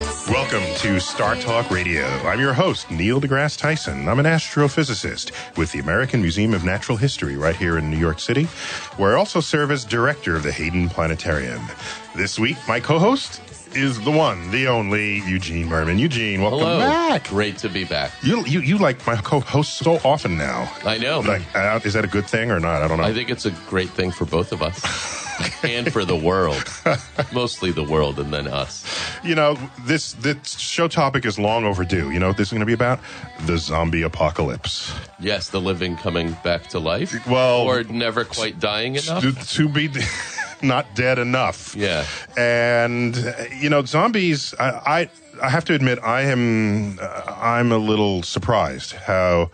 Welcome to StarTalk Radio. I'm your host, Neil deGrasse Tyson. I'm an astrophysicist with the American Museum of Natural History right here in New York City, where I also serve as director of the Hayden Planetarium. This week, my co-host is the one, the only, Eugene Merman. Eugene, welcome back. Great to be back. You like my co-host so often now. I know. Like, is that a good thing or not? I don't know. I think it's a great thing for both of us. And for the world. Mostly the world and then us. You know, this show topic is long overdue. You know what this is going to be about? The zombie apocalypse. Yes, the living coming back to life. Well, or never quite dying enough. To be not dead enough. Yeah. And, you know, zombies, I have to admit, I'm a little surprised how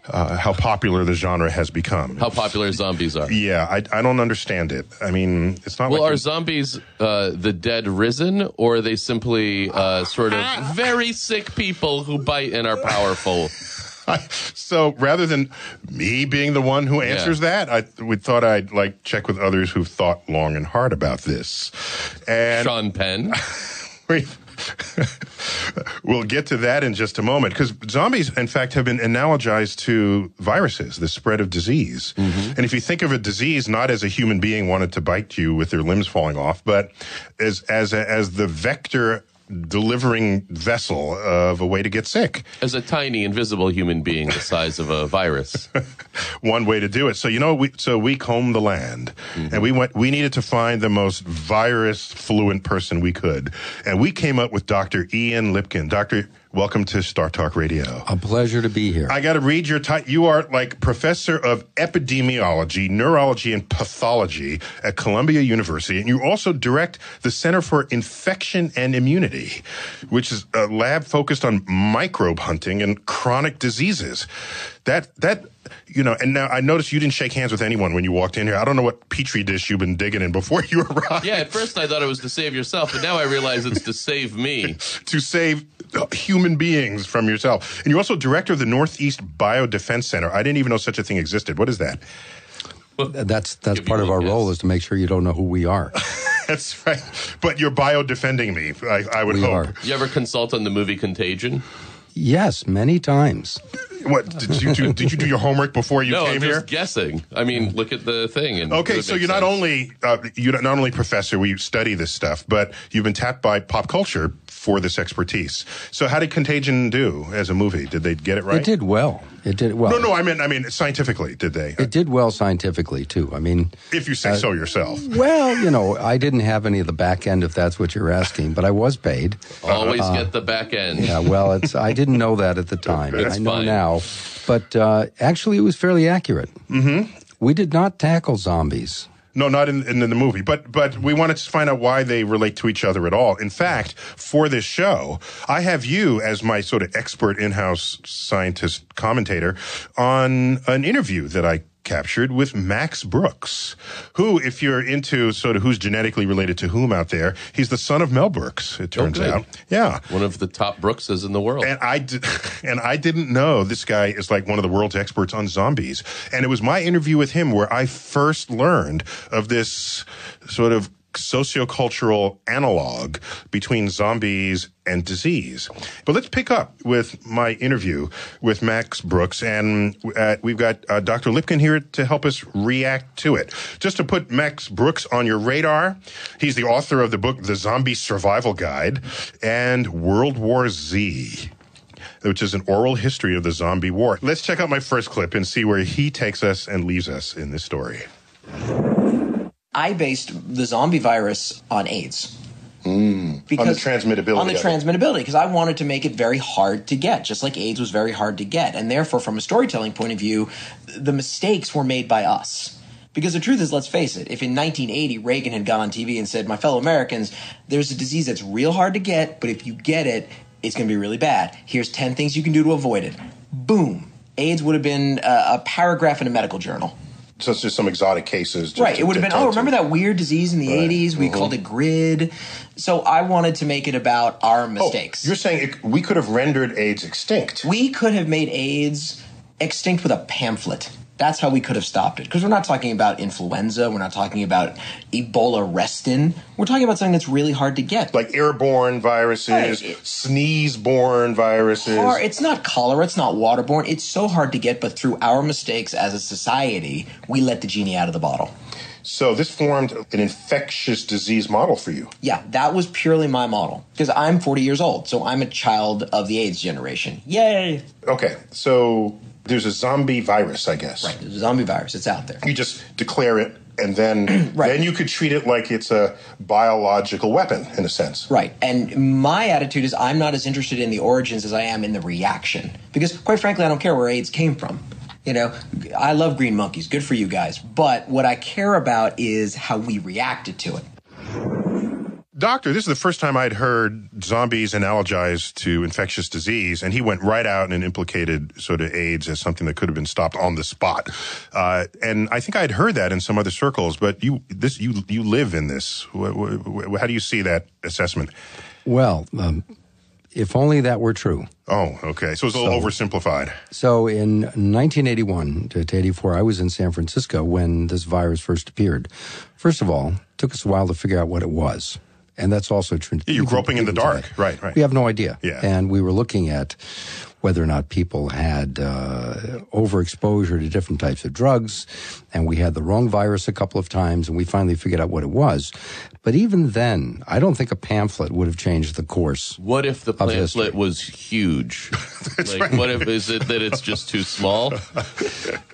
popular the genre has become. How popular zombies are. Yeah, I don't understand it. I mean, it's not well, like... are zombies the dead risen, or are they simply sort of very sick people who bite and are powerful? So rather than me being the one who answers that, we thought I'd check with others who've thought long and hard about this. And Sean Penn. We'll get to that in just a moment, because zombies, in fact, have been analogized to viruses, the spread of disease. Mm-hmm. And if you think of a disease not as a human being wanted to bite you with their limbs falling off, but as the vector delivering vessel of a way to get sick. As a tiny, invisible human being the size of a virus. One way to do it. So, you know, we combed the land, mm-hmm. and we needed to find the most virus-fluent person we could. And we came up with Dr. Ian Lipkin. Doctor, welcome to StarTalk Radio. A pleasure to be here. I got to read your title. You are professor of epidemiology, neurology, and pathology at Columbia University, and you also direct the Center for Infection and Immunity, which is a lab focused on microbe hunting and chronic diseases. That you know, and now I noticed you didn't shake hands with anyone when you walked in here. I don't know what petri dish you've been digging in before you arrived. Yeah, at first I thought it was to save yourself, but now I realize it's to save me. To save human beings from yourself. And you're also director of the Northeast Biodefense Center. I didn't even know such a thing existed. What is that? Well, that's part of our role, is to make sure you don't know who we are. That's right. But you're biodefending me, I would hope. Are. You ever consult on the movie Contagion? Yes, many times. What did you do your homework before you came here? No, I'm just guessing. I mean, look at the thing. And okay, so you're not only professor, we study this stuff, but you've been tapped by pop culture for this expertise. So how did Contagion do as a movie? Did they get it right? It did well. No, I mean scientifically, did they? It did well scientifically too. I mean, if you say so yourself. Well, you know, I didn't have any of the back end, if that's what you're asking, but I was paid. Always get the back end. Yeah, well, I didn't know that at the time. It's I know fine. now. But actually, it was fairly accurate. Mm-hmm. We did not tackle zombies. No, not in the movie. But we wanted to find out why they relate to each other at all. In fact, for this show, I have you as my sort of expert in-house scientist commentator on an interview that I captured with Max Brooks, who, if you're into sort of who's genetically related to whom out there, he's the son of Mel Brooks, it turns out. Yeah. One of the top Brookses in the world. And I didn't know this guy is like one of the world's experts on zombies. And it was my interview with him where I first learned of this sort of sociocultural analog between zombies and disease. But let's pick up with my interview with Max Brooks, and we've got Dr. Lipkin here to help us react to it. Just to put Max Brooks on your radar, he's the author of the book The Zombie Survival Guide and World War Z, which is an oral history of the zombie war. Let's check out my first clip and see where he takes us and leaves us in this story. I based the zombie virus on AIDS. On the transmittability. On the transmittability, because I wanted to make it very hard to get, just like AIDS was very hard to get. And therefore, from a storytelling point of view, the mistakes were made by us. Because the truth is, let's face it, if in 1980 Reagan had gone on TV and said, my fellow Americans, there's a disease that's real hard to get, but if you get it, it's going to be really bad. Here's 10 things you can do to avoid it. Boom. AIDS would have been a paragraph in a medical journal. So it's just some exotic cases. Right. It would have been, remember that weird disease in the 80s? We called it GRID. So I wanted to make it about our mistakes. You're saying we could have rendered AIDS extinct. We could have made AIDS extinct with a pamphlet. That's how we could have stopped it. Because we're not talking about influenza. We're not talking about Ebola restin. We're talking about something that's really hard to get. Like airborne viruses, sneeze-borne viruses. Or it's not cholera. It's not waterborne. It's so hard to get, but through our mistakes as a society, we let the genie out of the bottle. So this formed an infectious disease model for you. Yeah, that was purely my model. Because I'm 40 years old, so I'm a child of the AIDS generation. Yay! Okay, so there's a zombie virus, I guess. Right, there's a zombie virus. It's out there. You just declare it, and then Right. then you could treat it like it's a biological weapon, in a sense. Right. And my attitude is I'm not as interested in the origins as I am in the reaction. Because, quite frankly, I don't care where AIDS came from. You know, I love green monkeys. Good for you guys. But what I care about is how we reacted to it. Doctor, this is the first time I'd heard zombies analogized to infectious disease, and he went right out and implicated sort of AIDS as something that could have been stopped on the spot. And I think I'd heard that in some other circles, but you live in this. How do you see that assessment? Well, if only that were true. Oh, okay. So it's a little oversimplified. So in 1981 to 84, I was in San Francisco when this virus first appeared. First of all, it took us a while to figure out what it was. And that's also true. Yeah, you're groping in the dark. Today. Right. We have no idea. Yeah. And we were looking at whether or not people had overexposure to different types of drugs. And we had the wrong virus a couple of times, and we finally figured out what it was. But even then, I don't think a pamphlet would have changed the course. What if the of history. pamphlet was huge? What if is it that it's just too small?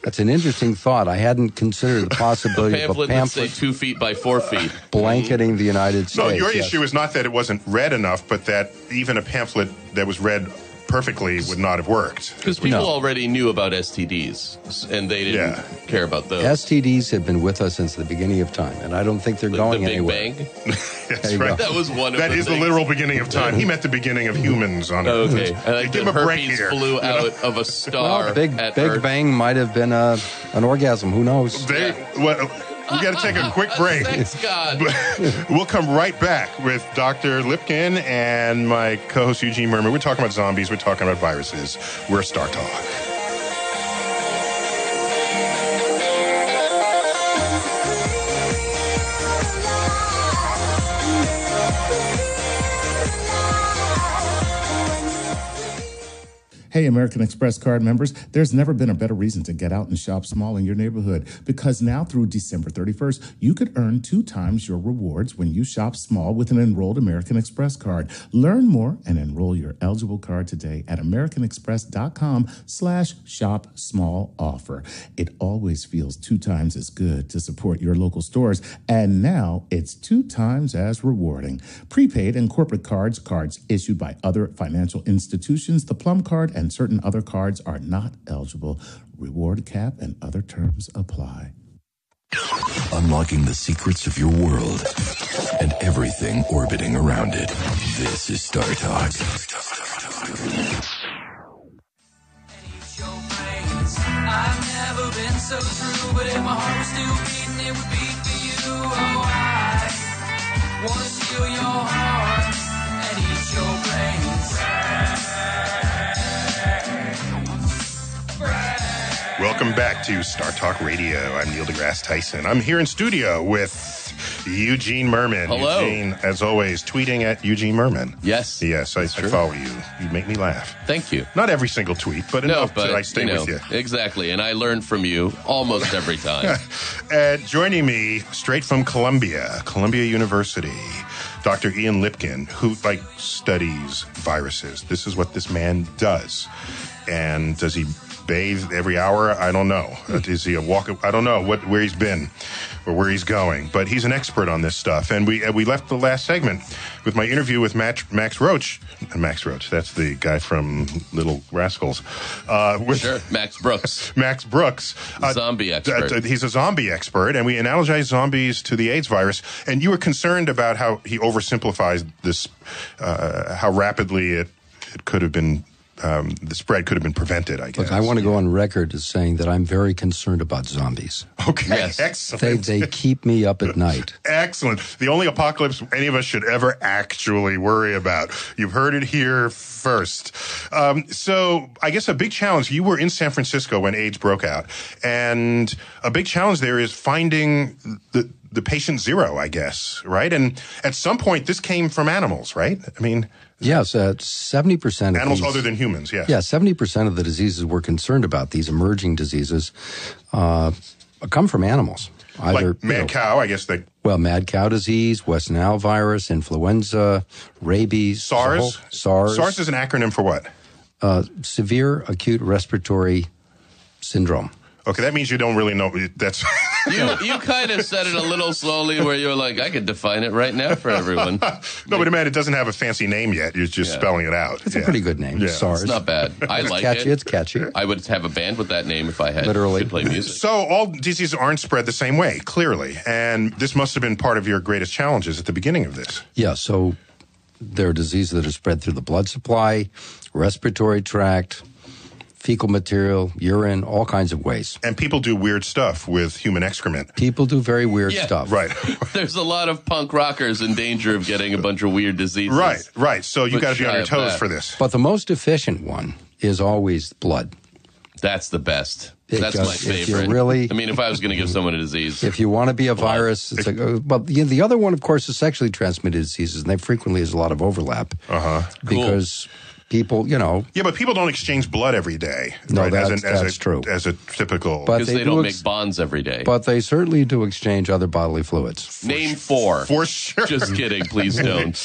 That's an interesting thought. I hadn't considered the possibility of a Pamphlet, let's pamphlet say 2 feet by 4 feet. blanketing the United States. No, your yes. issue is not that it wasn't read enough, but that even a pamphlet that was read perfectly would not have worked. Because people already knew about STDs, and they didn't care about those. STDs have been with us since the beginning of time, and I don't think they're going the Big anywhere. Bang? That's you right. go. That was one of That the is the things. literal beginning of time. He meant the beginning of humans on it. Okay. I like Give the him a break herpes here. flew out of a star Well, Big at Big Earth. Bang might have been an orgasm. Who knows? We got to take a quick break. Thanks, God. We'll come right back with Dr. Lipkin and my co-host Eugene Merman. We're talking about zombies. We're talking about viruses. We're StarTalk. Hey, American Express card members, there's never been a better reason to get out and shop small in your neighborhood, because now through December 31st, you could earn 2 times your rewards when you shop small with an enrolled American Express card. Learn more and enroll your eligible card today at americanexpress.com/shop small offer. It always feels 2 times as good to support your local stores, and now it's 2 times as rewarding. Prepaid and corporate cards issued by other financial institutions, the Plum Card, and certain other cards are not eligible. Reward cap and other terms apply. Unlocking the secrets of your world and everything orbiting around it. This is StarTalk. I've never been so true, but if my heart was still beating, it would beat for you. Oh, I want to steal your heart and eat your brains. Welcome back to StarTalk Radio. I'm Neil deGrasse Tyson. I'm here in studio with Eugene Merman. Hello. Eugene, as always, tweeting at Eugene Merman. Yes. Yes, I follow you. You make me laugh. Thank you. Not every single tweet, but enough that I stay with you. Exactly. And I learn from you almost every time. Joining me straight from Columbia University, Dr. Ian Lipkin, who studies viruses. This is what this man does. And does he bathe every hour? I don't know. Is he a walk? I don't know where he's been or where he's going, but he's an expert on this stuff. And we left the last segment with my interview with Max Roach. Max Roach, that's the guy from Little Rascals. Sure, Max Brooks. Max Brooks. Zombie expert. He's a zombie expert, and we analogized zombies to the AIDS virus. And you were concerned about how he oversimplifies this, how rapidly it could have been the spread could have been prevented, I guess. Look, I want to go on record as saying that I'm very concerned about zombies. Okay, Yes. excellent. They keep me up at night. Excellent. The only apocalypse any of us should ever actually worry about. You've heard it here first. So I guess a big challenge, you were in San Francisco when AIDS broke out, and a big challenge there is finding the patient zero, I guess, right? And at some point, this came from animals, right? I mean... Yes, 70% of animals these, other than humans, yes. Yeah, 70% of the diseases we're concerned about, these emerging diseases, come from animals. Either, Like mad cow, I guess they... Well, mad cow disease, West Nile virus, influenza, rabies. SARS? SARS. SARS is an acronym for what? Severe acute respiratory syndrome. Okay, that means you don't really know. That's... You kind of said it a little slowly where you're like, I could define it right now for everyone. No, but man, it doesn't have a fancy name yet. You're just spelling it out. It's a pretty good name, SARS. It's not bad. I like catchy, it. It's catchy. I would have a band with that name if I had Literally. could play music. So all diseases aren't spread the same way, clearly. And this must have been part of your greatest challenges at the beginning of this. Yeah, so there are diseases that are spread through the blood supply, respiratory tract, fecal material, urine, all kinds of ways. And people do weird stuff with human excrement. People do very weird Yeah. stuff. Right. There's a lot of punk rockers in danger of getting a bunch of weird diseases. Right. So you But got to be on shy your of toes that. for this. But the most efficient one is always blood. That's the best. That's my Because if you're favorite. really- I mean, if I was going to give someone a disease, If you want to be a virus, it's like, but the other one, of course, is sexually transmitted diseases, and they frequently has a lot of overlap. Because people, Yeah, but people don't exchange blood every day. No, right? that's true. As a typical... But because they they do don't ex- make bonds every day. but they certainly do exchange other bodily fluids. Name four. For sure. Just kidding. Please don't.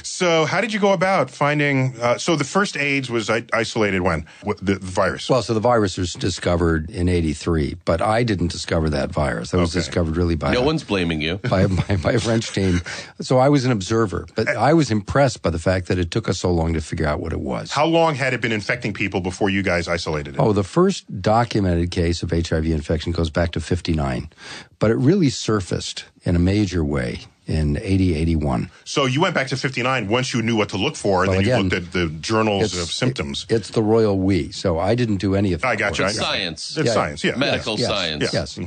So how did you go about finding... so the first AIDS was isolated when? The virus? Well, so the virus was discovered in '83, but I didn't discover that virus. That was discovered really by No one's blaming you. by a French team. So I was an observer, but I was impressed by the fact that it took us so long to figure out what it was. How long had it been infecting people before you guys isolated it? Oh, the first documented case of HIV infection goes back to '59, but it really surfaced in a major way in '81. So you went back to 59 once you knew what to look for, and Well, then again, you looked at the journals of symptoms. It's the royal we, so I didn't do any of that. I got you. work. It's science. It's science, yeah. Medical Yes, science. Yes.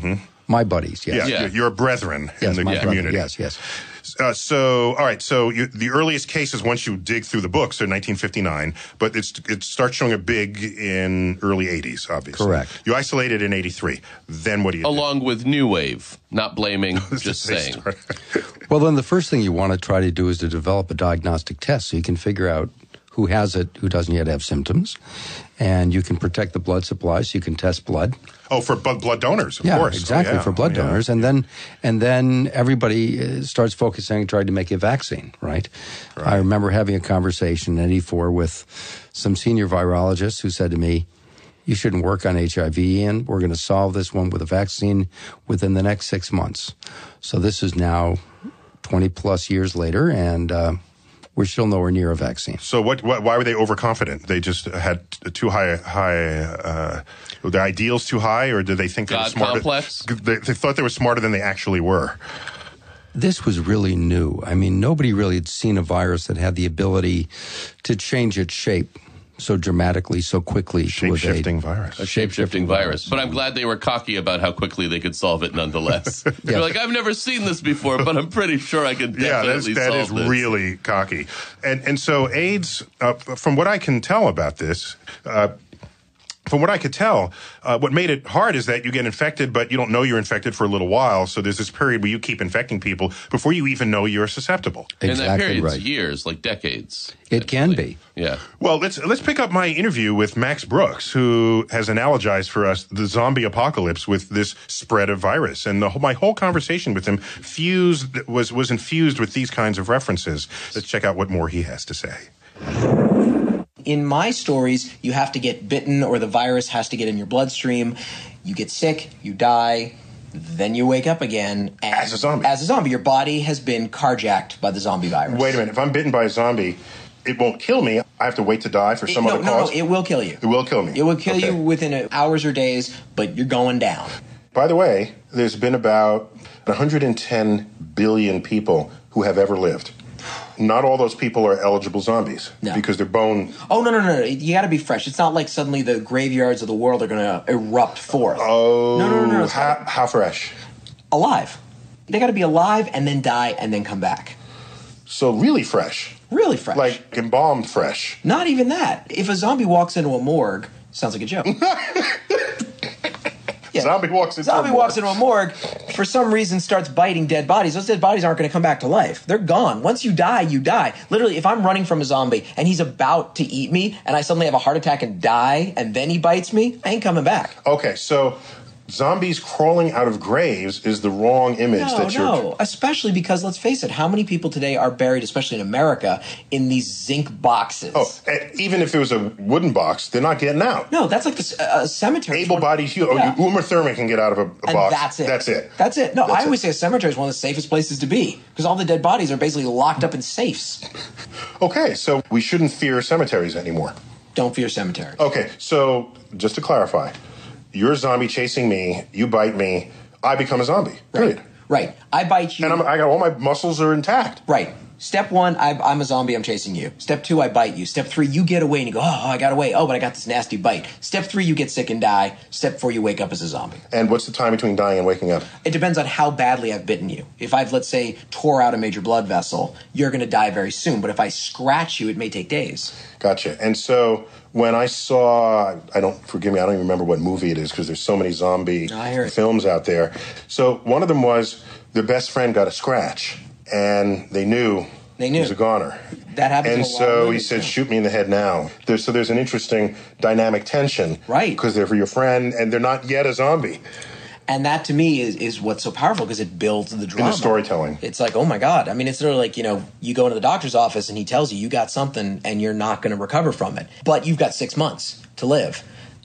My buddies, yes. Yeah, Yeah. you're brethren Yes, in my the brother, community. yes. So, all right. So the earliest cases, once you dig through the books, are 1959, but it starts showing up big in early 80s, obviously. Correct. You isolated in 83. Then what do you do? Along with New Wave. Not blaming, just They saying. start- Well, then the first thing you want to try to do is to develop a diagnostic test so you can figure out who has it, who doesn't yet have symptoms, and you can protect the blood supply so you can test blood. Oh, for blood donors, of Yeah, course. exactly, Oh, yeah. for blood Oh, yeah. donors. And then everybody starts focusing and trying to make a vaccine, right? I remember having a conversation in '84 with some senior virologists who said to me, you shouldn't work on HIV, and we're going to solve this one with a vaccine within the next 6 months. So this is now 20 plus years later, and we're still nowhere near a vaccine. So why were they overconfident? They just had too high were their ideals too high, or did they think they were God smarter? complex? They thought they were smarter than they actually were. This was really new. I mean, nobody really had seen a virus that had the ability to change its shape so dramatically, so quickly. Shape-shifting virus. A shape-shifting virus. But I'm glad they were cocky about how quickly they could solve it nonetheless. They're like, I've never seen this before, but I'm pretty sure I can definitely that solve is this. really cocky. And so AIDS, from what I can tell about this, from what I could tell, what made it hard is that you get infected, but you don't know you're infected for a little while. So there's this period where you keep infecting people before you even know you're susceptible. And that Exactly period's right. years, like decades. It can typically. be. Yeah. Well, let's pick up my interview with Max Brooks, who has analogized for us the zombie apocalypse with this spread of virus, and my whole conversation with him was infused with these kinds of references. Let's check out what more he has to say. In my stories, you have to get bitten or the virus has to get in your bloodstream. You get sick, you die, then you wake up again. As a zombie. As a zombie. Your body has been carjacked by the zombie virus. Wait a minute. If I'm bitten by a zombie, it won't kill me. I have to wait to die for some other cause? No, it will kill you. It will kill me. It will kill Okay. you within hours or days, but you're going down. By the way, there's been about 110 billion people who have ever lived. not all those people are eligible zombies. No. Because their bone... Oh, no. You got to be fresh. It's not like suddenly the graveyards of the world are going to erupt forth. Oh, No. How fresh? Alive. They got to be alive and then die and then come back. So really fresh. Really fresh. Like embalmed fresh. Not even that. If a zombie walks into a morgue, sounds like a joke. Yeah. Zombie walks into a morgue, for some reason starts biting dead bodies. Those dead bodies aren't going to come back to life. They're gone. Once you die, you die. Literally, if I'm running from a zombie and he's about to eat me and I suddenly have a heart attack and die and then he bites me, I ain't coming back. Okay, so zombies crawling out of graves is the wrong image No, especially because, let's face it, how many people today are buried, especially in America, in these zinc boxes? Oh, even if it was a wooden box, they're not getting out. No, that's like the cemetery. Able-bodied Uma Thurman can get out of a box. That's it. No, I always say a cemetery is one of the safest places to be because all the dead bodies are basically locked up in safes. Okay, so we shouldn't fear cemeteries anymore. Don't fear cemeteries. Okay, so just to clarify, you're a zombie chasing me, you bite me, I become a zombie. Period. Right. I bite you. And I got all my muscles are intact. Right. Step 1, I'm a zombie, I'm chasing you. Step 2, I bite you. Step 3, you get away and you go, oh, I got away. Oh, but I got this nasty bite. Step 3, you get sick and die. Step 4, you wake up as a zombie. And what's the time between dying and waking up? It depends on how badly I've bitten you. If I've, let's say, tore out a major blood vessel, you're going to die very soon. But if I scratch you, it may take days. Gotcha. And so when I saw, I don't even remember what movie it is because there's so many zombie films out there. So one of them was their best friend got a scratch and they knew he was a goner. That happens. And so he said, shoot me in the head now. There's an interesting dynamic tension. Right. Because they're your friend and they're not yet a zombie. And that, to me, is what's so powerful because it builds the drama. In the storytelling. It's like, oh, my God. I mean, it's literally like, you go into the doctor's office and he tells you got something and you're not going to recover from it. But you've got 6 months to live.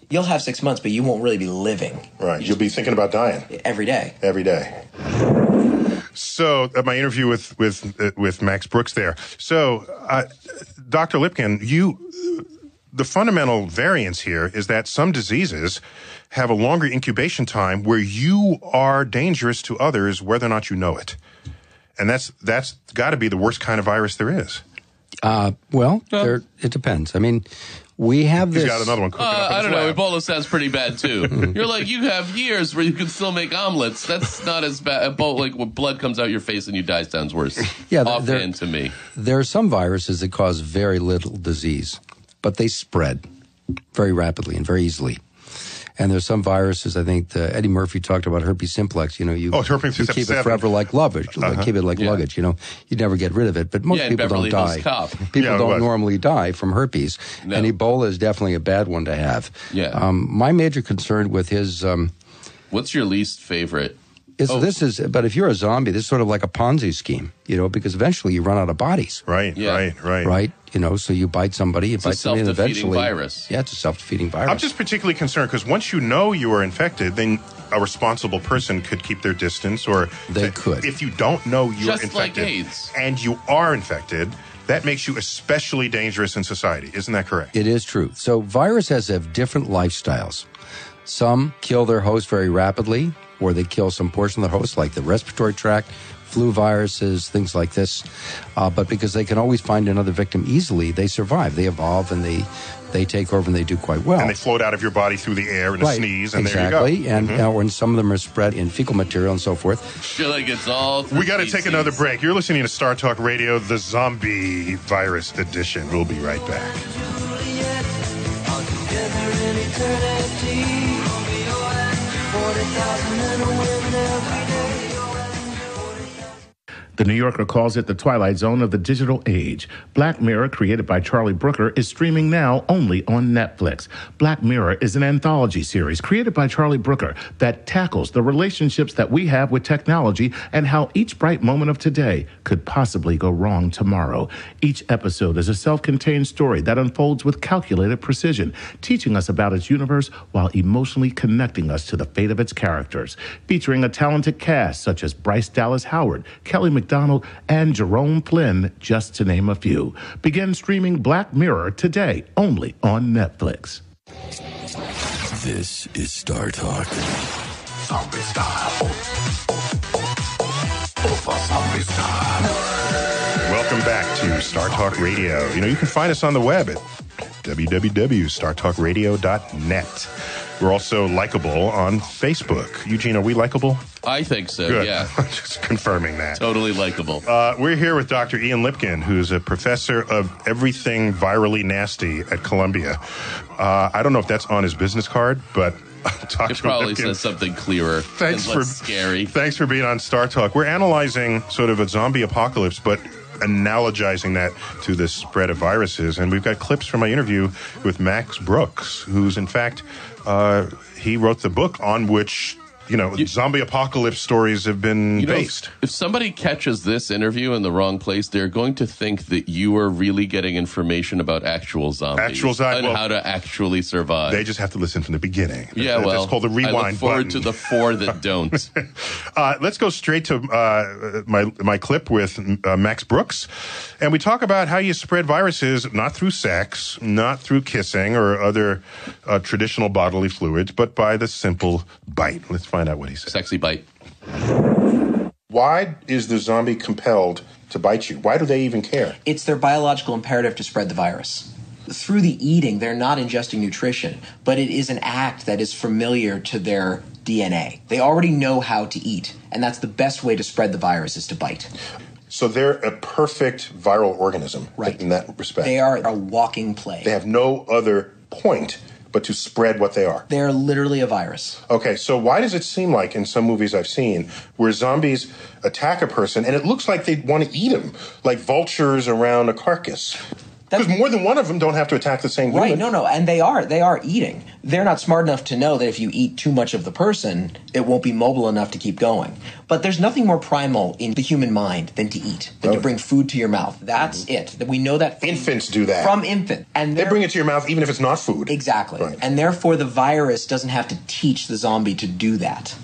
You'll have 6 months, but you won't really be living. Right. You'll be thinking about dying. Every day. Every day. So, my interview with Max Brooks there. So, Dr. Lipkin, the fundamental variance here is that some diseases have a longer incubation time where you are dangerous to others whether or not you know it. And that's got to be the worst kind of virus there is. It depends. I mean, we have this. He's got another one cooking up in I his don't know. lab. Ebola sounds pretty bad, too. You're like, you have years where you can still make omelets. That's not as bad. Ebola, like when blood comes out your face and you die, sounds worse. Yeah, offhand to me. There are some viruses that cause very little disease, but they spread very rapidly and very easily. And there's some viruses, I think Eddie Murphy talked about herpes simplex. You keep it forever like luggage. Keep it like luggage. You never get rid of it. But most people don't die. People don't normally die from herpes. No. And Ebola is definitely a bad one to have. Yeah. My major concern with his... what's your least favorite? But if you're a zombie, this is sort of like a Ponzi scheme, because eventually you run out of bodies. Right. Right. So you bite somebody, and eventually. It's a self-defeating virus. Yeah, it's a self-defeating virus. I'm just particularly concerned because once you know you are infected, then a responsible person could keep their distance, or they could. If you don't know you're just infected like AIDS. And you are infected, that makes you especially dangerous in society. Isn't that correct? It is true. So viruses have different lifestyles. Some kill their host very rapidly, or they kill some portion of the host, like the respiratory tract, flu viruses, things like this. But because they can always find another victim easily, they survive. They evolve and they take over and they do quite well. And they float out of your body through the air in a sneeze, and there you go. Exactly. And when some of them are spread in fecal material and so forth. I feel like it's all we got to take another break. You're listening to StarTalk Radio, the Zombie Virus Edition. We'll be right back. The New Yorker calls it the twilight zone of the digital age. Black Mirror, created by Charlie Brooker, is streaming now only on Netflix. Black Mirror is an anthology series created by Charlie Brooker that tackles the relationships that we have with technology and how each bright moment of today could possibly go wrong tomorrow. Each episode is a self-contained story that unfolds with calculated precision, teaching us about its universe while emotionally connecting us to the fate of its characters. Featuring a talented cast such as Bryce Dallas Howard, Kelly McDonald, and Jerome Flynn, just to name a few. Begin streaming Black Mirror today, only on Netflix. This is StarTalk. Zombie style. Over zombie style. Welcome back to StarTalk Radio. You can find us on the web at www.startalkradio.net. We're also likable on Facebook. Eugene, are we likable? I think so, Good. yeah. Just confirming that. Totally likable. We're here with Dr. Ian Lipkin, who's a professor of everything virally nasty at Columbia. I don't know if that's on his business card, but Dr. It probably Lipkin, says something clearer. Thanks and less scary. Thanks for being on StarTalk. We're analyzing sort of a zombie apocalypse, but analogizing that to the spread of viruses. And we've got clips from my interview with Max Brooks, who's in fact, he wrote the book on which, zombie apocalypse stories have been based. If somebody catches this interview in the wrong place, they're going to think that you are really getting information about actual zombies. And how to actually survive. They just have to listen from the beginning. Yeah, That's called the rewind I look forward button. to the 4 that don't. Let's go straight to my clip with Max Brooks. And we talk about how you spread viruses not through sex, not through kissing or other traditional bodily fluids, but by the simple bite. Let's find out what he said. Sexy bite. Why is the zombie compelled to bite you? Why do they even care? It's their biological imperative to spread the virus. Through the eating, they're not ingesting nutrition, but it is an act that is familiar to their DNA. They already know how to eat, and that's the best way to spread the virus is to bite. So they're a perfect viral organism, right, in that respect. They are a walking plague. They have no other point but to spread what they are. They're literally a virus. Okay, so why does it seem like in some movies I've seen where zombies attack a person and it looks like they want to eat him, like vultures around a carcass? Because more than one of them don't have to attack the same human. Right, no, and they are eating. They're not smart enough to know that if you eat too much of the person, it won't be mobile enough to keep going. But there's nothing more primal in the human mind than to eat, than to bring food to your mouth. That's it. We know that infants do that. From infant. And they bring it to your mouth even if it's not food. Exactly. Right. And therefore the virus doesn't have to teach the zombie to do that.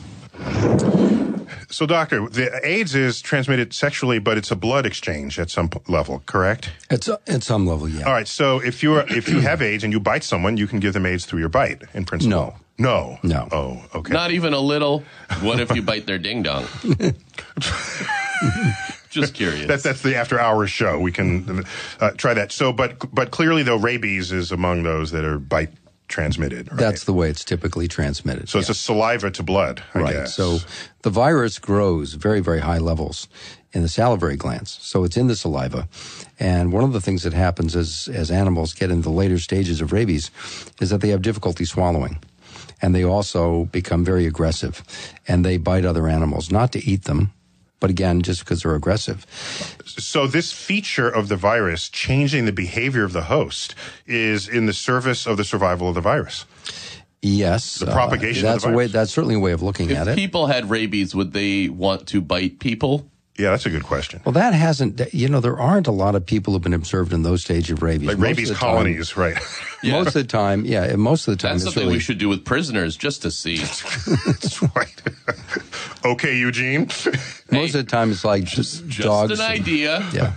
So, doctor, the AIDS is transmitted sexually, but it's a blood exchange at some level, correct? At some level, yeah. All right. So, if you have AIDS and you bite someone, you can give them AIDS through your bite, in principle. No. Oh, okay. Not even a little. What if you bite their ding dong? Just curious. That's the after hours show. We can try that. So, but clearly, though, rabies is among those that are bite transmitted. Right? That's the way it's typically transmitted. So it's a saliva to blood, I guess. So the virus grows very, very high levels in the salivary glands. So it's in the saliva. And one of the things that happens as animals get into the later stages of rabies is that they have difficulty swallowing. And they also become very aggressive. And they bite other animals, not to eat them, but again, just because they're aggressive. So this feature of the virus changing the behavior of the host is in the service of the survival of the virus. Yes. The propagation of the virus. That's certainly a way of looking at it. If people had rabies, would they want to bite people? Yeah, that's a good question. Well, that hasn't, there aren't a lot of people who've been observed in those stages of rabies. Like rabies colonies, right. Yeah. Most of the time, most of the time. That's something we should do with prisoners just to see. That's right. Okay, Eugene. Most of the time it's like just dogs. Just an idea. Yeah.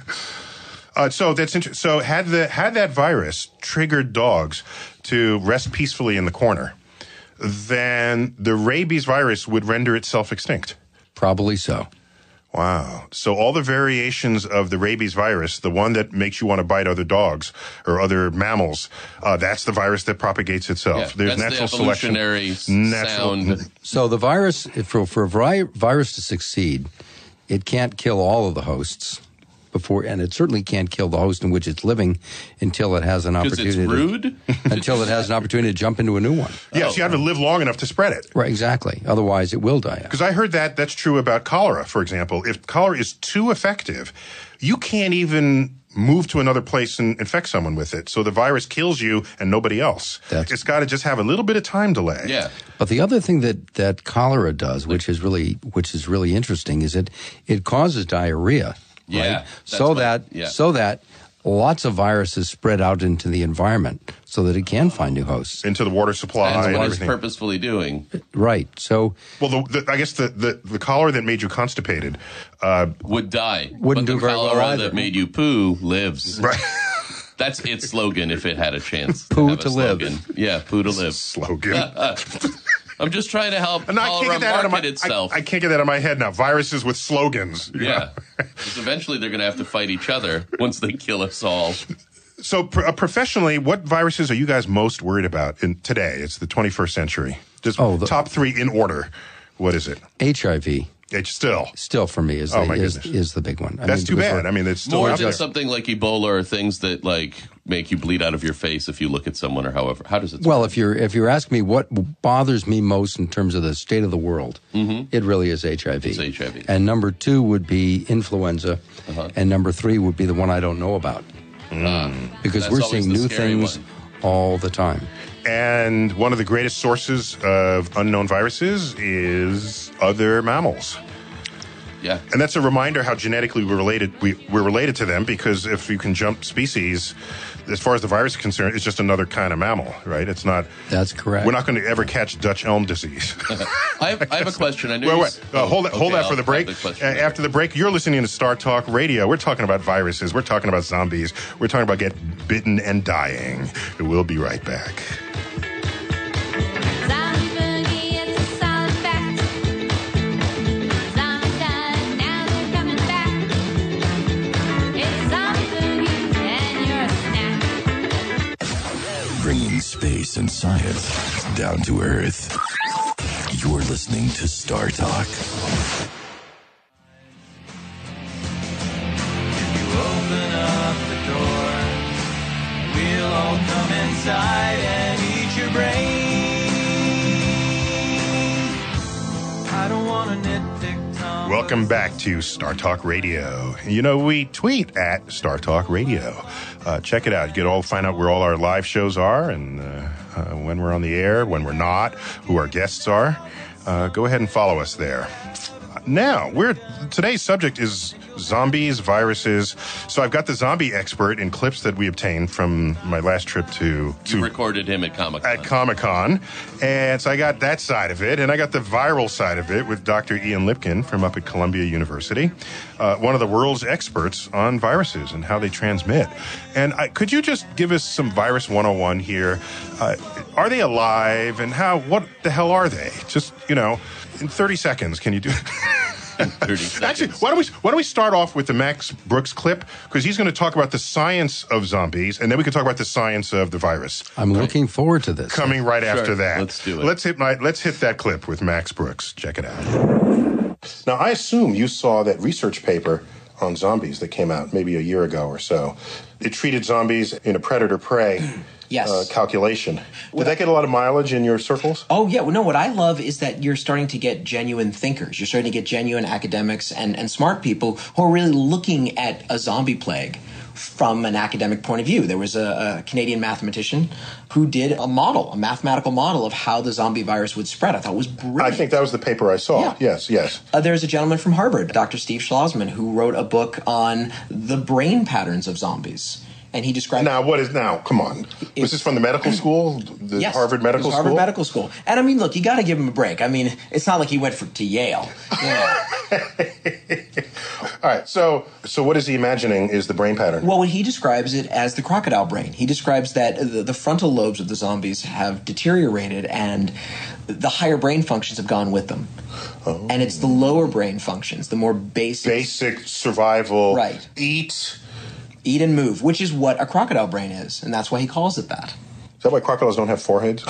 So that's interesting. So had that virus triggered dogs to rest peacefully in the corner, then the rabies virus would render itself extinct. Probably so. Wow. So all the variations of the rabies virus, the one that makes you want to bite other dogs or other mammals, that's the virus that propagates itself. Yeah, There's that's natural the evolutionary sound. So the virus, for a virus to succeed, it can't kill all of the hosts before, and it certainly can't kill the host in which it's living until it has an opportunity. Because it's rude? Until it has an opportunity to jump into a new one. Yes, you have to live long enough to spread it. Right, exactly. Otherwise, it will die out. Because I heard that's true about cholera, for example. If cholera is too effective, you can't even move to another place and infect someone with it. So the virus kills you and nobody else. It's got to just have a little bit of time delay. Yeah. But the other thing that cholera does, which is really interesting, is it causes diarrhea. Yeah. Right? So that lots of viruses spread out into the environment so that it can find new hosts. Into the water supply and what it's everything. purposefully doing. Right. So, well, I guess the cholera that made you constipated would die. Wouldn't but do very well cholera either. that made you poo lives. Right. That's its slogan if it had a chance. Poo have to a live. slogan. Yeah, poo to live. Slogan. I'm just trying to help And I can't cholera get that out of market itself. I can't get that out of my head now. Viruses with slogans. Yeah. Because eventually they're going to have to fight each other once they kill us all. So professionally, what viruses are you guys most worried about today? It's the 21st century. Just top 3 in order. What is it? HIV. It's still for me is the big one. That's too bad. I mean, it's still more out just there. Something like Ebola or things that like make you bleed out of your face if you look at someone or however. How does it? Well, if you're asking me what bothers me most in terms of the state of the world, it really is HIV. It's HIV. And number 2 would be influenza, and number 3 would be the one I don't know about, because we're seeing new things all the time. And one of the greatest sources of unknown viruses is other mammals. Yeah. And that's a reminder how genetically we're related to them, because if you can jump species, as far as the virus is concerned, it's just another kind of mammal, right? It's not. That's correct. We're not going to ever catch Dutch elm disease. I have a question. I know. Hold that for the break. After the break, you're listening to StarTalk Radio. We're talking about viruses. We're talking about zombies. We're talking about getting bitten and dying. We'll be right back. Bringing space and science down to Earth. You're listening to StarTalk. If you open up the door, we'll all come inside and eat your brains. I don't want to nitpick Tom. Welcome back to StarTalk Radio. You know, we tweet at StarTalk Radio. Check it out. Find out where all our live shows are and when we're on the air, when we're not, who our guests are. Go ahead and follow us there. Now, today's subject is zombies, viruses. So I've got the zombie expert in clips that we obtained from my last trip to You recorded him at Comic-Con. At Comic-Con. And so I got that side of it, and I got the viral side of it with Dr. Ian Lipkin from up at Columbia University, one of the world's experts on viruses and how they transmit. And could you just give us some Virus 101 here? Are they alive, and what the hell are they? Just, in 30 seconds, can you do it? 30 seconds. Actually, why don't we start off with the Max Brooks clip, because he's going to talk about the science of zombies, and then we can talk about the science of the virus. I'm looking forward to this. Coming right after that. Let's do it. Let's hit that clip with Max Brooks. Check it out. Now, I assume you saw that research paper on zombies that came out maybe a year ago or so. It treated zombies in a predator-prey calculation. Did that get a lot of mileage in your circles? Oh, yeah. Well, no, what I love is that you're starting to get genuine thinkers. You're starting to get genuine academics and smart people who are really looking at a zombie plague from an academic point of view. There was a Canadian mathematician who did a mathematical model of how the zombie virus would spread. I thought it was brilliant. I think that was the paper I saw. Yeah. Yes. There's a gentleman from Harvard, Dr. Steve Schlossman, who wrote a book on the brain patterns of zombies. And he described... Come on. Was this from the medical school? Yes, Harvard Medical School? Harvard Medical School. And I mean, look, you got to give him a break. I mean, it's not like he went to Yale. All right, so what is he imagining is the brain pattern? Well, he describes it as the crocodile brain. He describes that the frontal lobes of the zombies have deteriorated and the higher brain functions have gone with them. Oh. And it's the lower brain functions, the more basic survival. Right. Eat and move, which is what a crocodile brain is, and that's why he calls it that. Is that why crocodiles don't have foreheads?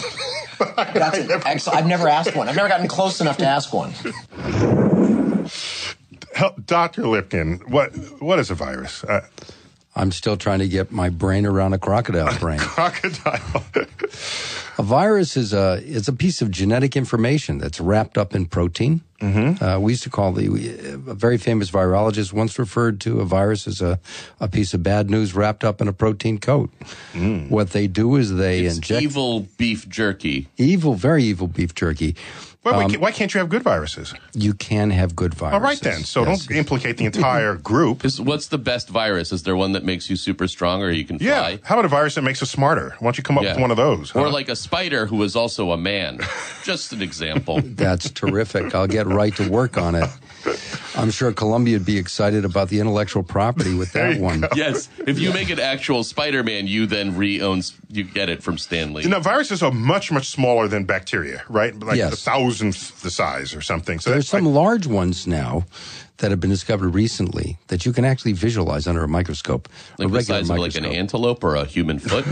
I've never asked one. I've never gotten close enough to ask one. Dr. Lipkin, what is a virus? I'm still trying to get my brain around a crocodile brain. Crocodile. A virus is a piece of genetic information that's wrapped up in protein. Mm-hmm. We used to call a very famous virologist once referred to a virus as a piece of bad news wrapped up in a protein coat. Mm. What they do is it's inject evil beef jerky. Very evil beef jerky. Why can't you have good viruses? You can have good viruses. All right, then. So don't implicate the entire group. What's the best virus? Is there one that makes you super strong or you can fly? Yeah. How about a virus that makes us smarter? Why don't you come up with one of those? Or like a spider who is also a man. Just an example. That's terrific. I'll get right to work on it. I'm sure Columbia would be excited about the intellectual property with that one. Go. Yes. If you make an actual Spider-Man, you then you get it from Stan Lee. Viruses are much, much smaller than bacteria, right? Like the thousandth the size or something. So there's some large ones now that have been discovered recently that you can actually visualize under a microscope. Like the size of like an antelope or a human foot?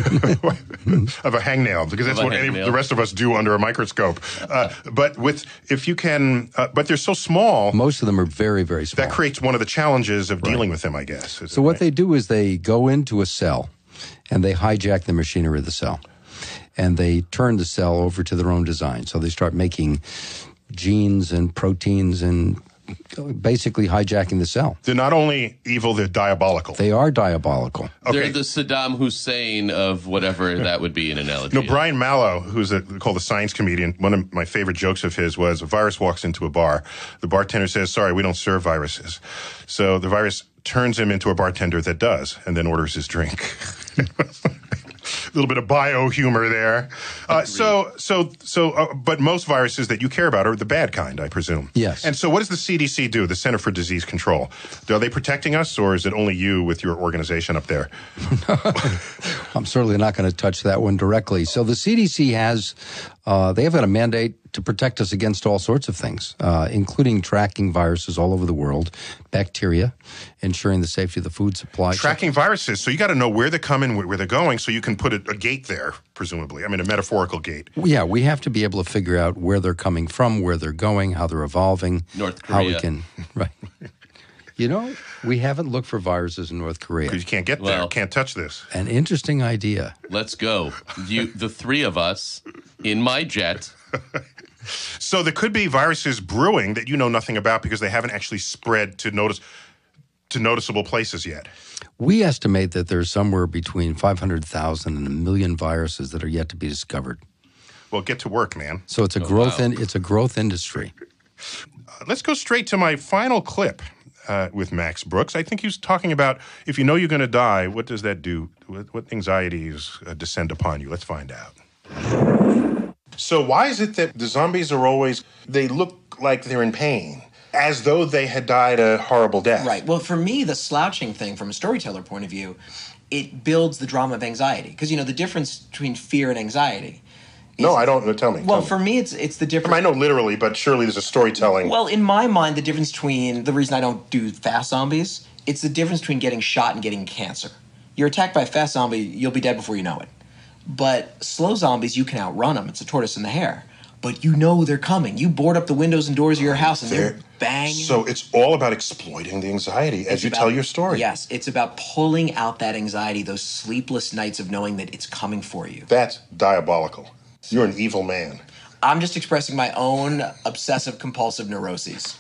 Of a hangnail, because that's what the rest of us do under a microscope. But they're so small. Most of them are very, very small. That creates one of the challenges of dealing with them, I guess. So what they do is they go into a cell and they hijack the machinery of the cell. And they turn the cell over to their own design. So they start making genes and proteins and basically hijacking the cell. They're not only evil, they're diabolical. They are diabolical. Okay. They're the Saddam Hussein of whatever that would be an analogy. No, Brian Mallow, who's called a science comedian, one of my favorite jokes of his was a virus walks into a bar. The bartender says, sorry, we don't serve viruses. So the virus turns him into a bartender that does, and then orders his drink. A little bit of bio-humor there. But most viruses that you care about are the bad kind, I presume. Yes. And so what does the CDC do, the Center for Disease Control? Are they protecting us, or is it only you with your organization up there? I'm certainly not going to touch that one directly. So the CDC has, they have got a mandate to protect us against all sorts of things, including tracking viruses all over the world, bacteria, ensuring the safety of the food supply. Tracking viruses. So you got to know where they're coming, where they're going, so you can put a gate there, presumably. I mean, a metaphorical gate. Yeah, we have to be able to figure out where they're coming from, where they're going, how they're evolving. North Korea. How we can, right. You know, we haven't looked for viruses in North Korea. Because you can't get there. Can't touch this. An interesting idea. Let's go. The three of us in my jet. So there could be viruses brewing that you know nothing about because they haven't actually spread to noticeable places yet. We estimate that there's somewhere between 500,000 and 1 million viruses that are yet to be discovered. Well, get to work, man. So it's a it's a growth industry. Let's go straight to my final clip with Max Brooks. I think he was talking about if you know you're going to die, what does that do? What anxieties descend upon you? Let's find out. So why is it that the zombies are always, they look like they're in pain, as though they had died a horrible death? Right. Well, for me, the slouching thing, from a storyteller point of view, it builds the drama of anxiety. Because, you know, the difference between fear and anxiety. No, I don't. Tell me. Well, for me, it's the difference. I know literally, but surely there's a storytelling. Well, in my mind, the difference between, the reason I don't do fast zombies, it's the difference between getting shot and getting cancer. You're attacked by a fast zombie, you'll be dead before you know it. But slow zombies, you can outrun them. It's a tortoise and the hare. But you know they're coming. You board up the windows and doors of your house and they're banging. So it's all about exploiting the anxiety as you tell your story. Yes, it's about pulling out that anxiety, those sleepless nights of knowing that it's coming for you. That's diabolical. You're an evil man. I'm just expressing my own obsessive-compulsive neuroses.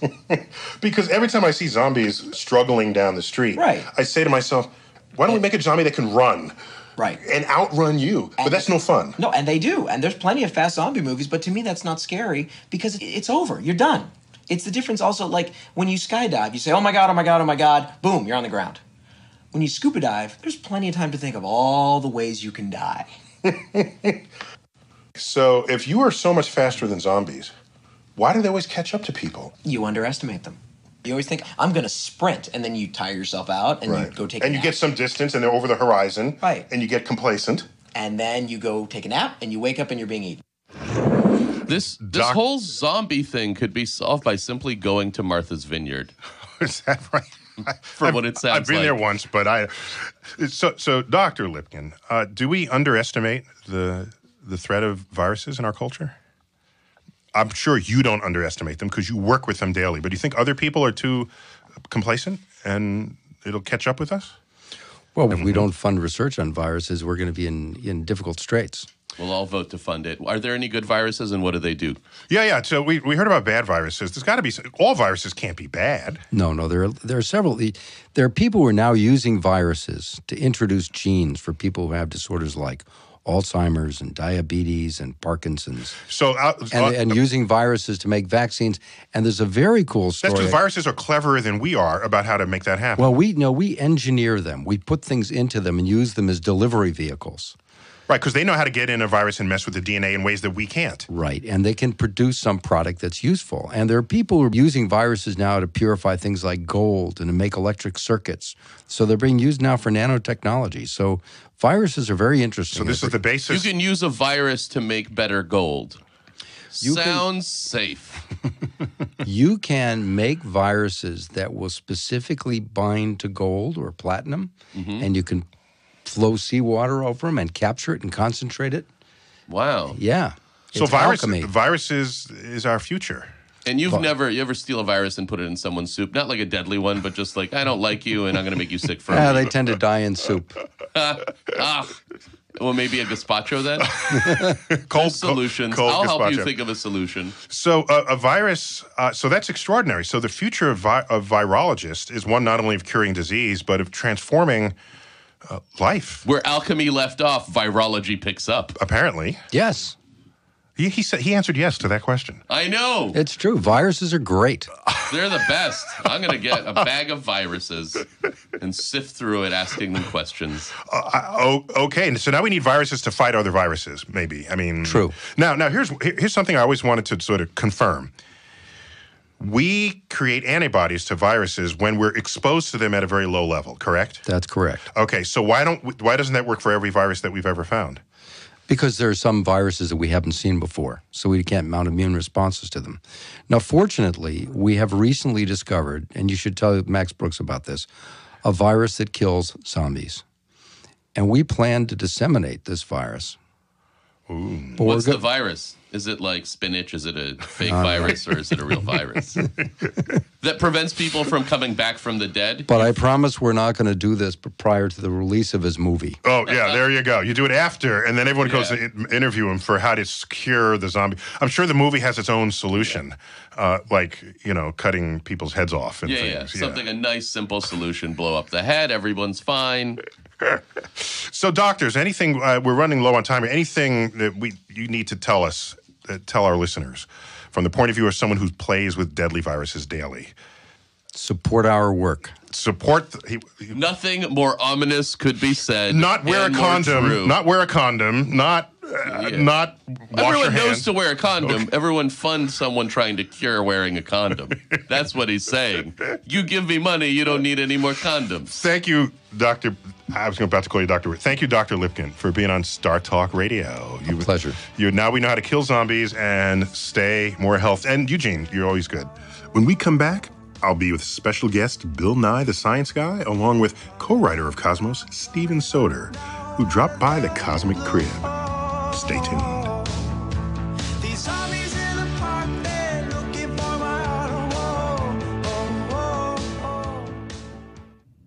Because every time I see zombies struggling down the street, I say to myself, why don't we make a zombie that can run? Right. And outrun you. But that's no fun. No, and they do. And there's plenty of fast zombie movies, but to me that's not scary because it's over. You're done. It's the difference also, like when you skydive, you say, oh my God, oh my God, oh my God, boom, you're on the ground. When you scuba dive, there's plenty of time to think of all the ways you can die. So if you are so much faster than zombies, why do they always catch up to people? You underestimate them. You always think, I'm going to sprint, and then you tire yourself out, and you go take a nap. And you get some distance, and they're over the horizon. Right. And you get complacent. And then you go take a nap, and you wake up, and you're being eaten. This whole zombie thing could be solved by simply going to Martha's Vineyard. Is that right? What it sounds like. I've been there once, but So, Dr. Lipkin, do we underestimate the threat of viruses in our culture? I'm sure you don't underestimate them because you work with them daily. But do you think other people are too complacent and it'll catch up with us? Well, if we don't fund research on viruses, we're going to be in difficult straits. We'll all vote to fund it. Are there any good viruses, and what do they do? Yeah. So we heard about bad viruses. There's got to be all viruses can't be bad. No. There are several. There are people who are now using viruses to introduce genes for people who have disorders like Alzheimer's and diabetes and Parkinson's. So and using viruses to make vaccines. And there's a very cool story. That's because viruses are cleverer than we are about how to make that happen. Well, we engineer them. We put things into them and use them as delivery vehicles. Right, because they know how to get in a virus and mess with the DNA in ways that we can't. Right, and they can produce some product that's useful. And there are people who are using viruses now to purify things like gold and to make electric circuits. So they're being used now for nanotechnology. So viruses are very interesting. So this is the basis. You can use a virus to make better gold. Sounds safe. You can make viruses that will specifically bind to gold or platinum, and you can flow seawater over them and capture it and concentrate it. Wow. Yeah. So viruses is our future. And you ever steal a virus and put it in someone's soup? Not like a deadly one, but just like, I don't like you and I'm going to make you sick for a week. They tend to die in soup. Well, maybe a gazpacho then? Cold solutions. I'll help you think of a solution. So a virus, so that's extraordinary. So the future of virologists is one not only of curing disease, but of transforming life. Where alchemy left off, virology picks up. Apparently. Yes. He answered yes to that question. I know. It's true. Viruses are great. They're the best. I'm going to get a bag of viruses and sift through it, asking them questions. Okay. So now we need viruses to fight other viruses, maybe. I mean, true. Now here's something I always wanted to sort of confirm. We create antibodies to viruses when we're exposed to them at a very low level, correct? That's correct. Okay. So why doesn't that work for every virus that we've ever found? Because there are some viruses that we haven't seen before, so we can't mount immune responses to them. Now, fortunately, we have recently discovered, and you should tell Max Brooks about this, a virus that kills zombies. And we plan to disseminate this virus. Ooh. What's the virus? Is it like spinach? Is it a fake virus or is it a real virus? That prevents people from coming back from the dead? But I promise we're not going to do this prior to the release of his movie. Oh, yeah, there you go. You do it after, and then everyone goes to interview him for how to cure the zombie. I'm sure the movie has its own solution, like, cutting people's heads off and things. Something, a nice, simple solution. Blow up the head, everyone's fine. So, doctors, anything, we're running low on time, anything that you need to tell us, tell our listeners, from the point of view of someone who plays with deadly viruses daily? Support our work. Nothing more ominous could be said. Not wear a condom. Not wear a condom. Not wash Everyone your hands. knows to wear a condom. Okay. Everyone fund someone trying to cure wearing a condom. That's what he's saying. You give me money, you don't need any more condoms. Thank you, Dr. I was about to call you Dr. Thank you, Dr. Lipkin, for being on StarTalk Radio. A pleasure. Now we know how to kill zombies and stay more healthy. And Eugene, you're always good. When we come back, I'll be with special guest Bill Nye, the Science Guy, along with co-writer of Cosmos, Steven Soder, who dropped by the Cosmic Crib. Stay tuned.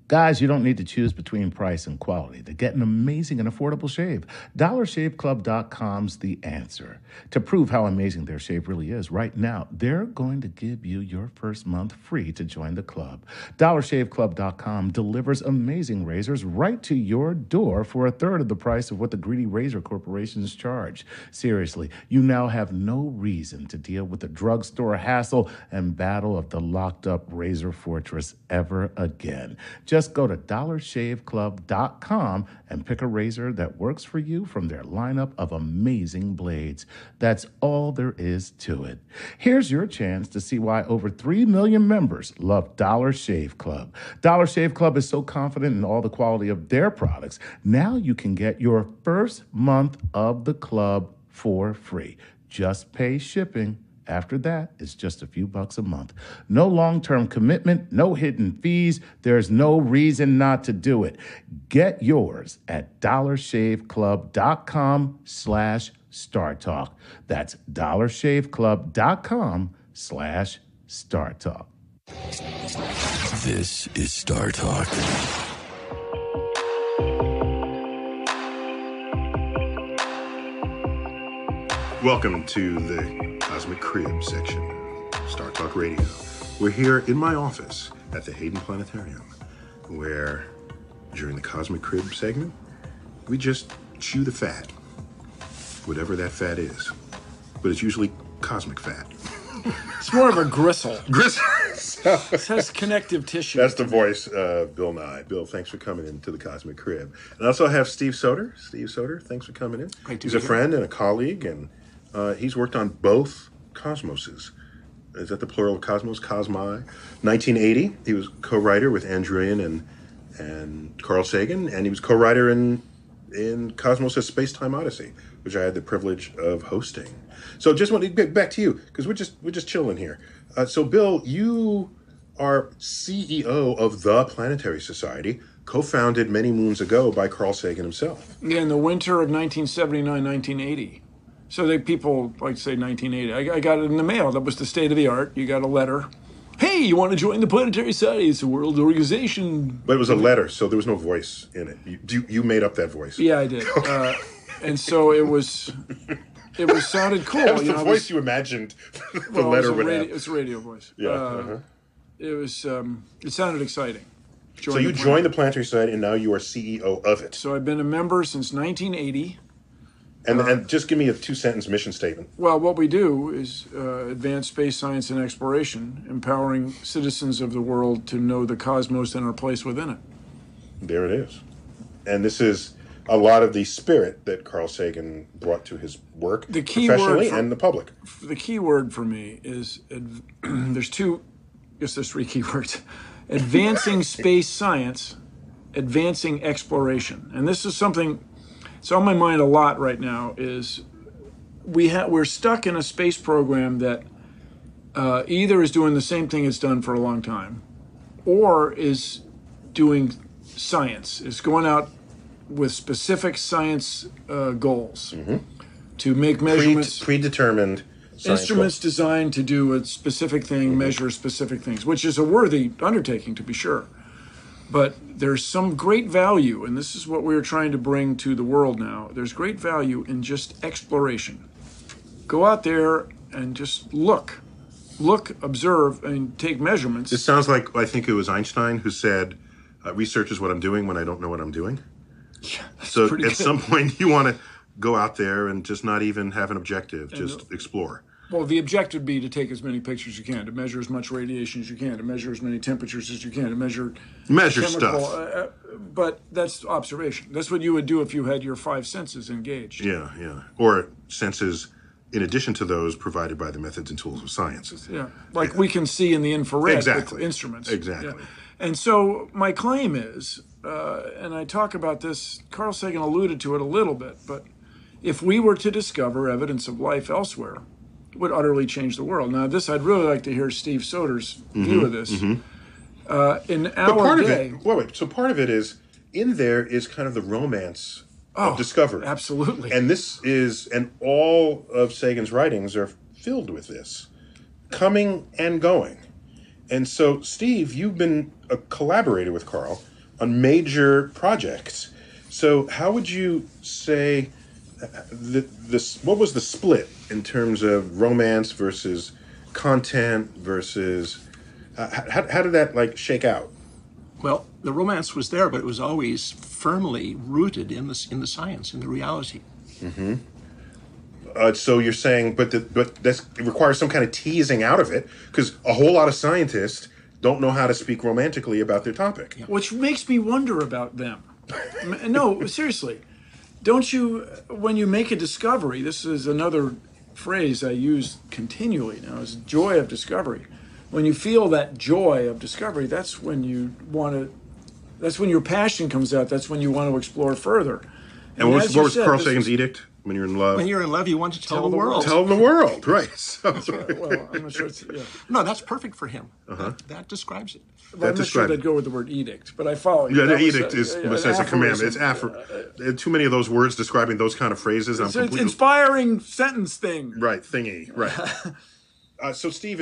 Guys, you don't need to choose between price and quality to get an amazing and affordable shave. DollarShaveClub.com's the answer. To prove how amazing their shave really is, right now, they're going to give you your first month free to join the club. DollarShaveClub.com delivers amazing razors right to your door for a third of the price of what the greedy razor corporations charge. Seriously, you now have no reason to deal with the drugstore hassle and battle of the locked-up razor fortress ever again. Just go to DollarShaveClub.com and pick a razor that works for you from their lineup of amazing blades. That's all there is to it. Here's your chance to see why over 3 million members love Dollar Shave Club. Dollar Shave Club is so confident in all the quality of their products. Now you can get your first month of the club for free. Just pay shipping. After that, it's just a few bucks a month. No long-term commitment, no hidden fees. There's no reason not to do it. Get yours at DollarShaveClub.com/StarTalk. That's DollarShaveClub.com/StarTalk. This is StarTalk. Welcome to the Cosmic Crib section, StarTalk Radio. We're here in my office at the Hayden Planetarium, where during the Cosmic Crib segment, we just chew the fat, whatever that fat is. But it's usually cosmic fat. It's more of a gristle. Gristle. It says connective tissue. That's the voice of Bill Nye. Bill, thanks for coming into the Cosmic Crib. And I also have Steve Soder. Steve Soder, thanks for coming in. He's a friend and a colleague, and he's worked on both Cosmoses. Is that the plural of Cosmos? Cosmi. 1980, he was co-writer with Andrew and Carl Sagan, and he was co-writer in in Cosmos' Space-Time Odyssey, which I had the privilege of hosting. So just want to get back to you, because we're just chilling here. So Bill, you are CEO of the Planetary Society, co-founded many moons ago by Carl Sagan himself. Yeah, in the winter of 1979, 1980. So people like to say 1980. I got it in the mail. That was the state of the art. You got a letter. Hey, you want to join the Planetary Society? It's a world organization. But it was a letter, so there was no voice in it. You made up that voice. Yeah, I did. And so it sounded cool. That was the voice you imagined the letter would have. It's a radio voice. Yeah. It sounded exciting. So you joined the Planetary Society, and now you are CEO of it. So I've been a member since 1980. And just give me a 2-sentence mission statement. Well, what we do is advance space science and exploration, empowering citizens of the world to know the cosmos and our place within it. There it is. And this is a lot of the spirit that Carl Sagan brought to his work, professionally and the public. The key word for me is, there's three key words. Advancing space science, advancing exploration. And this is something... It's on my mind a lot right now. Is we're stuck in a space program that either is doing the same thing it's done for a long time, or is doing science. It's going out with specific science goals to make measurements, predetermined instruments designed to do a specific thing, measure specific things, which is a worthy undertaking to be sure. But there's some great value, and this is what we're trying to bring to the world now. There's great value in just exploration. Go out there and just look, observe, and take measurements. This sounds like, I think it was Einstein who said, research is what I'm doing when I don't know what I'm doing. Yeah, so at some point you want to go out there and just not even have an objective, just explore. Well, the objective would be to take as many pictures as you can, to measure as much radiation as you can, to measure as many temperatures as you can, to measure stuff. But that's observation. That's what you would do if you had your 5 senses engaged. Yeah. Or senses in addition to those provided by the methods and tools of science. Yeah, like we can see in the infrared with instruments. Exactly. Yeah. And so my claim is, and I talk about this, Carl Sagan alluded to it a little bit, but if we were to discover evidence of life elsewhere, it would utterly change the world. Now, this I'd really like to hear Steve Soder's view of this. In our day... So part of it is, in there is kind of the romance of discovery. Absolutely. And and all of Sagan's writings are filled with this, coming and going. And so, Steve, you've been a collaborator with Carl on major projects. So how would you say... what was the split in terms of romance versus content versus how did that shake out? Well, the romance was there, but it was always firmly rooted in the science, in the reality. So you're saying, but it requires some kind of teasing out of it, because a whole lot of scientists don't know how to speak romantically about their topic. Yeah. Which makes me wonder about them. No, seriously. Don't you, when you make a discovery, this is another phrase I use continually now, is joy of discovery. When you feel that joy of discovery, that's when that's when your passion comes out, that's when you want to explore further. And what was Carl Sagan's edict? When you're in love? When you're in love, you want to tell the world. Tell the world, right. So, right. Well, I'm not sure No, that's perfect for him. That describes it. Well, I'm not sure they'd go with the word edict, but I follow you. Yeah, the edict is a commandment. It's too many of those words describing those kind of phrases. It's an inspiring sentence thing. Right, thingy, right. So, Steve,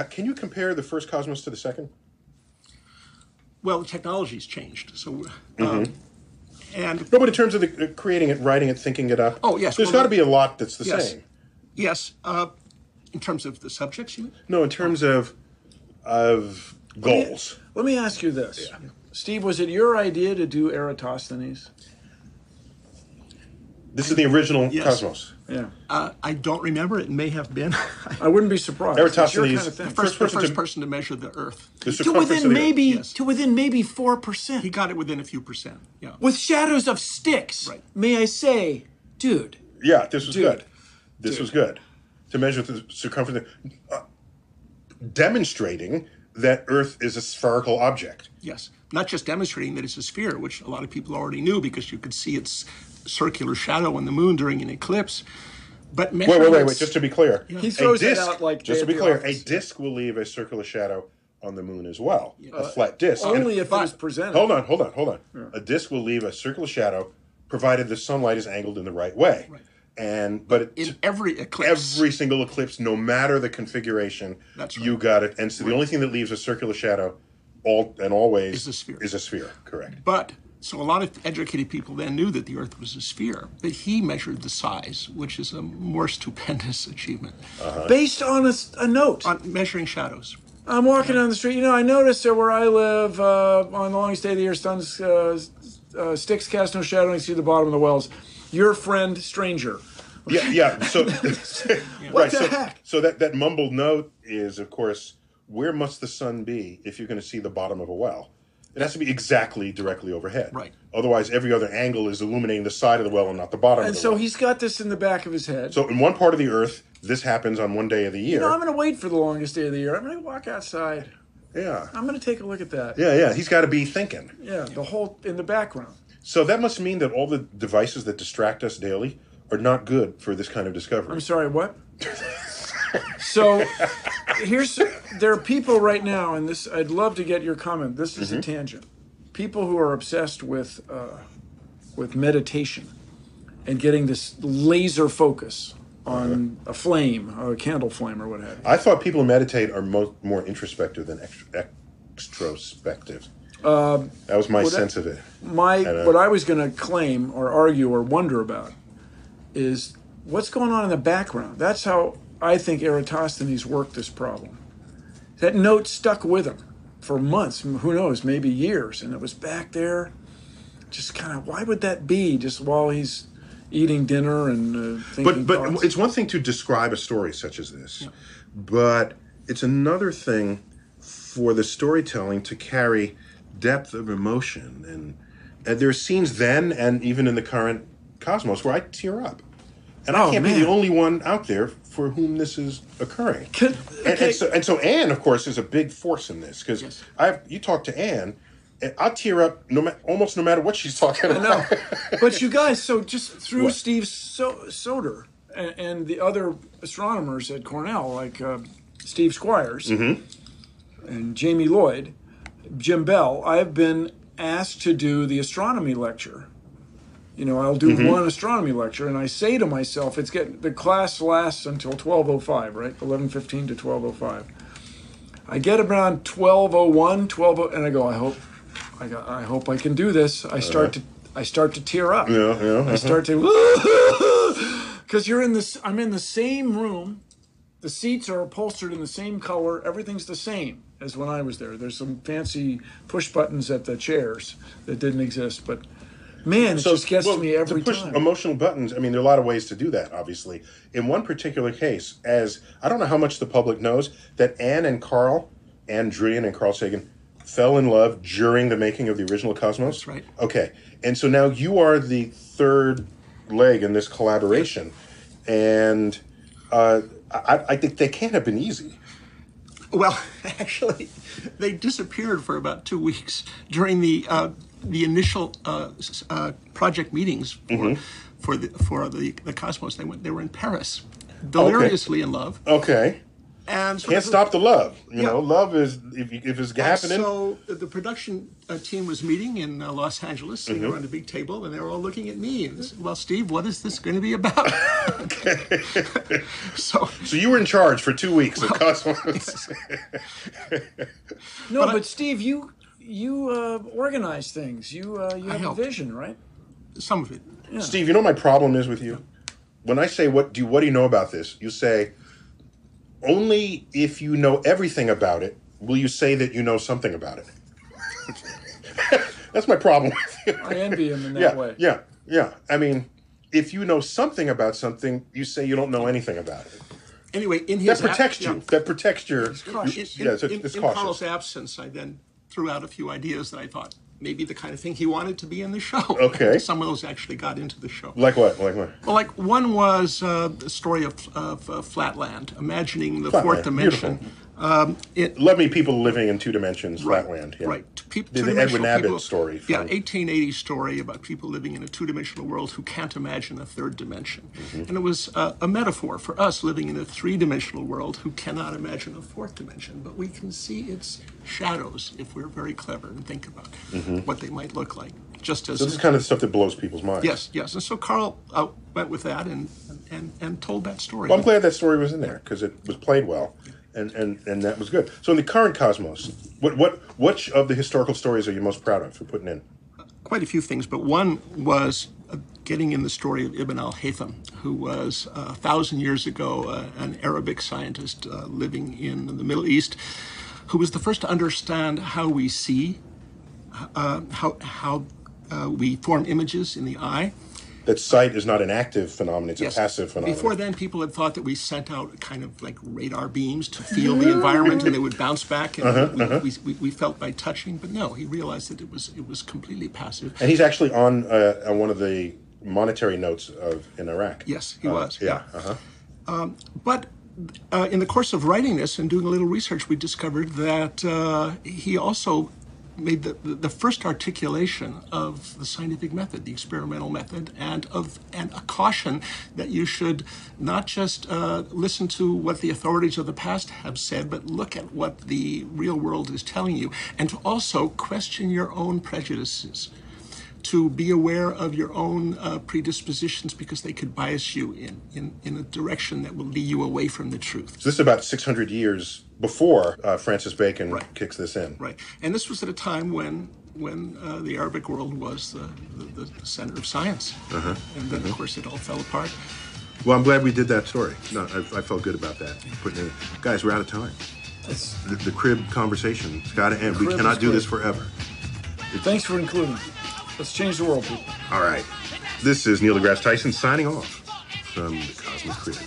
can you compare the first Cosmos to the second? Well, the technology's changed. So, but in terms of creating it, writing it, thinking it up, there's got to be a lot that's the same. Yes. In terms of the subjects, you mean? No, in terms of goals. Let me ask you this. Yeah. Steve, was it your idea to do Eratosthenes? This is the original Cosmos. Yeah. I don't remember. It may have been. I wouldn't be surprised. Eratosthenes, the first person to measure the Earth. To within maybe 4%. He got it within a few percent. Yeah. With shadows of sticks. Right. May I say, dude. Yeah, this was good. This was good. To measure the circumference, demonstrating that Earth is a spherical object. Yes. Not just demonstrating that it's a sphere, which a lot of people already knew because you could see its circular shadow on the moon during an eclipse. But wait. Just to be clear, he throws it out like just to be clear, a disk will leave a circular shadow on the moon as well. A flat disk. Only if it is presented. Hold on. Yeah. A disk will leave a circular shadow, provided the sunlight is angled in the right way. Right. In every eclipse, every single eclipse, no matter the configuration, that's right. You got it. And so the only thing that leaves a circular shadow, always, is a sphere. Correct. But so a lot of educated people then knew that the Earth was a sphere, but he measured the size, which is a more stupendous achievement. Based on a note. On measuring shadows. I'm walking down the street. I noticed that where I live, on the longest day of the year, sticks cast no shadow, and you see the bottom of the wells. Your friend, stranger. Yeah. So, what the heck? So that mumbled note is, of course, where must the sun be if you're going to see the bottom of a well? It has to be exactly directly overhead. Right. Otherwise, every other angle is illuminating the side of the well and not the bottom of the well. And so he's got this in the back of his head. So in one part of the Earth, this happens on one day of the year. I'm going to wait for the longest day of the year. I'm going to walk outside. Yeah. I'm going to take a look at that. Yeah. He's got to be thinking. Yeah, the whole in the background. So that must mean that all the devices that distract us daily are not good for this kind of discovery. I'm sorry, what? So there are people right now, and this I'd love to get your comment. This is a tangent. People who are obsessed with meditation and getting this laser focus on a flame, a candle flame, or what have you. I thought people who meditate are more introspective than extrospective. That was my sense of it. What I was going to claim or argue or wonder about is what's going on in the background. That's how I think Eratosthenes worked this problem. That note stuck with him for months, who knows, maybe years, and it was back there. Just kind of, why would that be? Just while he's eating dinner and thinking. But it's one thing to describe a story such as this, but it's another thing for the storytelling to carry depth of emotion, and there are scenes then and even in the current cosmos where I tear up, and I can't be the only one out there for whom this is occurring. And so Anne, of course, is a big force in this because you talk to Anne, and I'll tear up almost no matter what she's talking about. I know. But you guys, so just through Steve Soder and the other astronomers at Cornell, like Steve Squires and Jamie Lloyd, Jim Bell, I've been asked to do the astronomy lecture. I'll do one astronomy lecture, and I say to myself, the class lasts until 12:05, right? 11:15 to 12:05. I get around 12:01, 12:00, and I go, I hope I can do this. I start to tear up. I start to, because I'm in the same room. The seats are upholstered in the same color. Everything's the same as when I was there. There's some fancy push buttons at the chairs that didn't exist, but man, it just gets to me every time. To push emotional buttons, I mean, there are a lot of ways to do that, obviously. In one particular case, I don't know how much the public knows, that Anne Druyan and Carl Sagan fell in love during the making of the original Cosmos? That's right. Okay. And so now you are the third leg in this collaboration. And I think they can't have been easy. Well, actually, they disappeared for about 2 weeks during the initial project meetings for the Cosmos. They were in Paris, deliriously in love. Okay. And can't stop the love. Love is if it's happening. So the production team was meeting in Los Angeles, sitting around a big table, and they were all looking at me. And said, well, Steve, what is this going to be about? Okay. So you were in charge for 2 weeks of Cosmos. But Steve, you organize things. You have a vision, right? Some of it. Yeah. Steve, you know what my problem is with you? When I say what do you know about this? You say, only if you know everything about it will you say that you know something about it. That's my problem with you. I envy him in that way. Yeah. I mean, if you know something about something, you say you don't know anything about it. Anyway, in his that protects you. That protects your. It's cautious. In Carl's absence, I then threw out a few ideas that I thought maybe the kind of thing he wanted to be in the show. Okay. Some of those actually got into the show. Like what? Well, one was the story of Flatland, imagining the fourth dimension Let me people living in two dimensions, flatland. Yeah. Right. The Edwin Abbott story. 1880 story about people living in a two-dimensional world who can't imagine a third dimension. And it was a metaphor for us living in a three-dimensional world who cannot imagine a fourth dimension. But we can see its shadows if we're very clever and think about what they might look like. Just as so this is kind of stuff that blows people's minds. Yes. And so Carl went with that and told that story. Well, I'm glad that story was in there because it was played well. And that was good. So in the current cosmos, which of the historical stories are you most proud of for putting in? Quite a few things, but one was getting in the story of Ibn al-Haytham, who was 1,000 years ago an Arabic scientist living in the Middle East, who was the first to understand how we see, how we form images in the eye. That sight is not an active phenomenon, it's a passive phenomenon. Before then, people had thought that we sent out kind of like radar beams to feel the environment and they would bounce back and we felt by touching. But no, he realized that it was completely passive. And he's actually on one of the monetary notes in Iraq. Yes, he was. Yeah. But in the course of writing this and doing a little research, we discovered that he also made the first articulation of the scientific method, the experimental method, and a caution that you should not just listen to what the authorities of the past have said, but look at what the real world is telling you, and to also question your own prejudices, to be aware of your own predispositions because they could bias you in a direction that will lead you away from the truth. So this is about 600 years before Francis Bacon kicks this in. Right. And this was at a time when the Arabic world was the center of science. And then, of course, it all fell apart. Well, I'm glad we did that story. No, I felt good about that. Putting it in. Guys, we're out of time. The crib conversation's got to end. We cannot do this forever. Thanks for including. Let's change the world, people. All right. This is Neil deGrasse Tyson signing off from the Cosmic Crib.